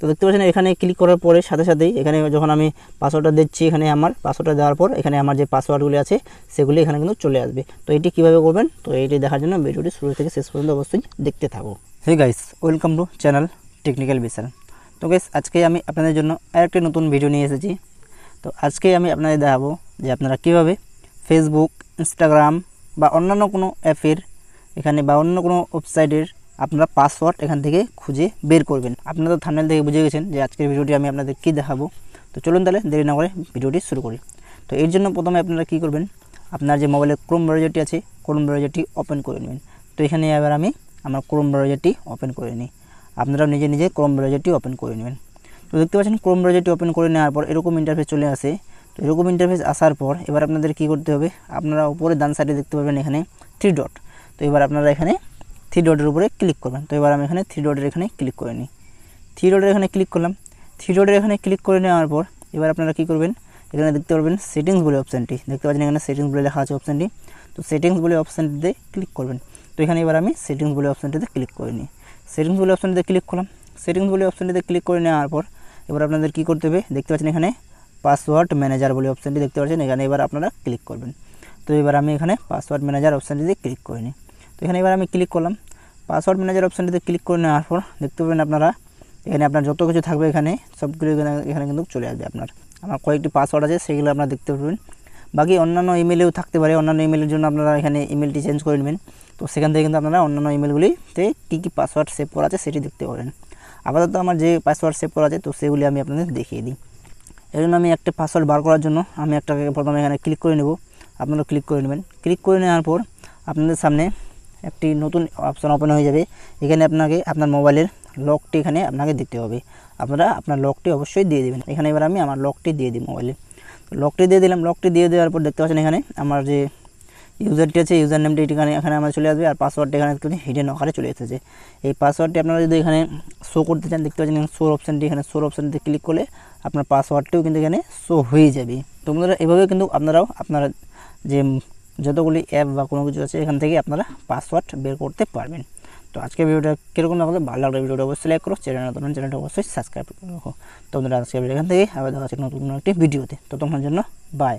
তো দেখতে পাচ্ছেন এখানে ক্লিক করার পরে সাথে সাথেই এখানে যখন আমি পাসওয়ার্ডটা দিচ্ছি, এখানে আমার পাসওয়ার্ডটা দেওয়ার পর এখানে আমার যে পাসওয়ার্ডগুলি আছে সেগুলি এখানে কিন্তু চলে আসবে। তো এটি কীভাবে করবেন, তো এটি দেখার জন্য ভিডিওটি শুরু থেকে শেষ পর্যন্ত অবশ্যই দেখতে থাকো। Hey guys, welcome to channel technical Vishal. তো গাইস, আজকে আমি আপনাদের জন্য আরেকটি নতুন ভিডিও নিয়ে এসেছি। তো আজকে আমি আপনাদের দেখাবো যে আপনারা কীভাবে ফেসবুক, ইনস্টাগ্রাম বা অন্যান্য কোনো অ্যাপের এখানে বা অন্য কোনো ওয়েবসাইটের আপনারা পাসওয়ার্ড এখান থেকে খুঁজে বের করবেন। আপনারা তো থাম্বনেল থেকে বুঝে গেছেন যে আজকের ভিডিওটি আমি আপনাদের কী দেখাবো। তো চলুন তাহলে দেরি না করে ভিডিওটি শুরু করি। তো এর জন্য প্রথমে আপনারা কী করবেন, আপনার যে মোবাইলের ক্রোম ব্রাউজারটি আছে ক্রোম ব্রাউজারটি ওপেন করে নেবেন। তো এখানে এবার আমি আমার ক্রোম ব্রাউজারটি ওপেন করে নিই। আপনারাও নিজে নিজে ক্রোম ব্রাউজারটি ওপেন করে নেবেন। তো দেখতে পাচ্ছেন ক্রোম ব্রাউজারটি ওপেন করে নেওয়ার পর এরকম ইন্টারফেস চলে আসে। তো এরকম ইন্টারফেস আসার পর এবার আপনাদের কী করতে হবে, আপনারা উপরে ডান সাইডে দেখতে পাবেন এখানে 3 ডট। তো এবার আপনারা এখানে 3 ডটের উপরে ক্লিক করবেন। তো এবার আমি এখানে 3 ডটের এখানে ক্লিক করে নিই। 3 ডটের এখানে ক্লিক করলাম। 3 ডটের এখানে ক্লিক করে নেওয়ার পর এবার আপনারা কী করবেন, এখানে দেখতে পারবেন সেটিংস বলে অপশানটি দেখতে পাচ্ছেন, এখানে সেটিংস বলে লেখা আছে অপশানটি। তো সেটিংস বলে অপশানটিতে ক্লিক করবেন। তো এখানে এবার আমি সেটিংস বলে অপশানটিতে ক্লিক করে নিই। সেটিংস বলে অপশানটিতে ক্লিক করলাম। সেটিংস বলে অপশানটিতে ক্লিক করে নেওয়ার পর এবার আপনাদের কী করতে হবে, দেখতে পাচ্ছেন এখানে পাসওয়ার্ড ম্যানেজার বলে অপশানটি দেখতে পাচ্ছেন, এখানে এবার আপনারা ক্লিক করবেন। তো এবার আমি এখানে পাসওয়ার্ড ম্যানেজার অপশানটিতে ক্লিক করে নিই। তো এখানে এবার আমি ক্লিক করলাম। পাসওয়ার্ড ম্যানেজার অপশানটিতে ক্লিক করে নেওয়ার পর দেখতে পাবেন আপনারা এখানে আপনার যত কিছু থাকবে এখানে সবগুলো এখানে কিন্তু চলে আসবে। আমার কয়েকটি পাসওয়ার্ড আছে সেগুলো আপনারা দেখতে পাবেন। বাকি অন্যান্য ইমেলেও থাকতে পারে, অন্যান্য ইমেলের জন্য আপনারা এখানে ইমেলটি চেঞ্জ করে নেবেন। তো সেখান থেকে কিন্তু আপনারা অন্যান্য ইমেলগুলিতে কী কী পাসওয়ার্ড সেভ করা আছে সেটি দেখতে পারেন। আপাতত আমার যে পাসওয়ার্ড সেভ করা আছে তো সেগুলি আমি আপনাদের দেখিয়ে দিই। এর জন্য আমি একটা পাসওয়ার্ড বার করার জন্য আমি একটাকে প্রথমে এখানে ক্লিক করে নেব। আপনারা ক্লিক করে নেবেন। ক্লিক করে নেওয়ার পর আপনাদের সামনে একটি নতুন অপশান ওপেন হয়ে যাবে। এখানে আপনাকে আপনার মোবাইলের লকটি এখানে আপনাকে দিতে হবে। আপনারা আপনার লকটি অবশ্যই দিয়ে দেবেন। এখানে এবার আমি আমার লকটি দিয়ে দিই মোবাইলে। লকটি দিয়ে দিলাম। লকটি দিয়ে দেওয়ার পর দেখতে পাচ্ছেন এখানে আমার যে ইউজারটি আছে ইউজার নেমটি এখানে আমার চলে আসবে, আর পাসওয়ার্ডটি এখানে একটু হিডেন আকারে চলে এসেছে। এই পাসওয়ার্ডটি আপনারা যদি এখানে শো করতে চান দেখতে পাচ্ছেন শোর অপশানটি, এখানে শোর অপশানটিতে ক্লিক করলে আপনার পাসওয়ার্ডটিও কিন্তু এখানে শো হয়ে যাবে। তো বন্ধুরা এভাবে কিন্তু আপনারাও আপনারা যে যতগুলি অ্যাপ বা কোনো কিছু আছে এখান থেকে আপনারা পাসওয়ার্ড বের করতে পারবেন। তো আজকের ভিডিওটা কীরকম লাগলো, ভালো লাগলে ভিডিওটা অবশ্যই লাইক করো, চ্যানেলটা অবশ্যই সাবস্ক্রাইব করে রাখো। তো বন্ধুরা আজকের ভিডিও এখান থেকে আবার দেখা হচ্ছে নতুন একটি ভিডিওতে। তো তোমার জন্য বাই।